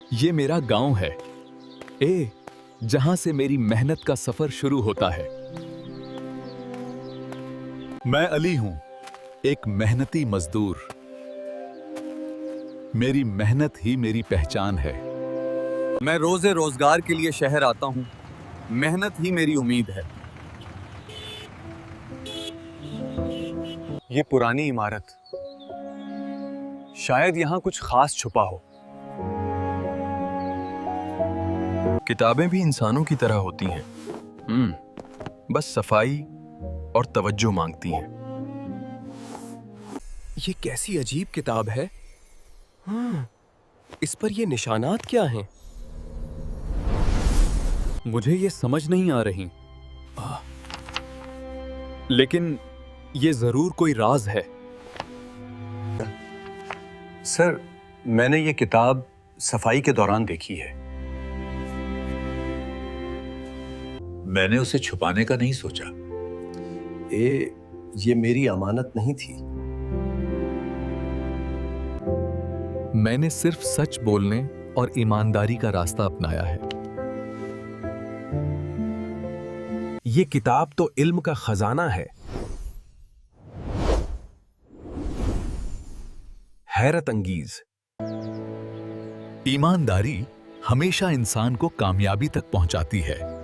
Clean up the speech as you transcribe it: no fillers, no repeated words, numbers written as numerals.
ये मेरा गांव है, जहां से मेरी मेहनत का सफर शुरू होता है। मैं अली हूं, एक मेहनती मजदूर। मेरी मेहनत ही मेरी पहचान है। मैं रोजे रोजगार के लिए शहर आता हूं, मेहनत ही मेरी उम्मीद है। ये पुरानी इमारत, शायद यहां कुछ खास छुपा हो। किताबें भी इंसानों की तरह होती हैं, बस सफाई और तवज्जो मांगती हैं। ये कैसी अजीब किताब है। इस पर ये निशानात क्या हैं? मुझे ये समझ नहीं आ रही, लेकिन ये जरूर कोई राज है। सर, मैंने ये किताब सफाई के दौरान देखी है। मैंने उसे छुपाने का नहीं सोचा। ये मेरी अमानत नहीं थी। मैंने सिर्फ सच बोलने और ईमानदारी का रास्ता अपनाया है। ये किताब तो इल्म का खजाना है। हैरत अंगीज। ईमानदारी हमेशा इंसान को कामयाबी तक पहुंचाती है।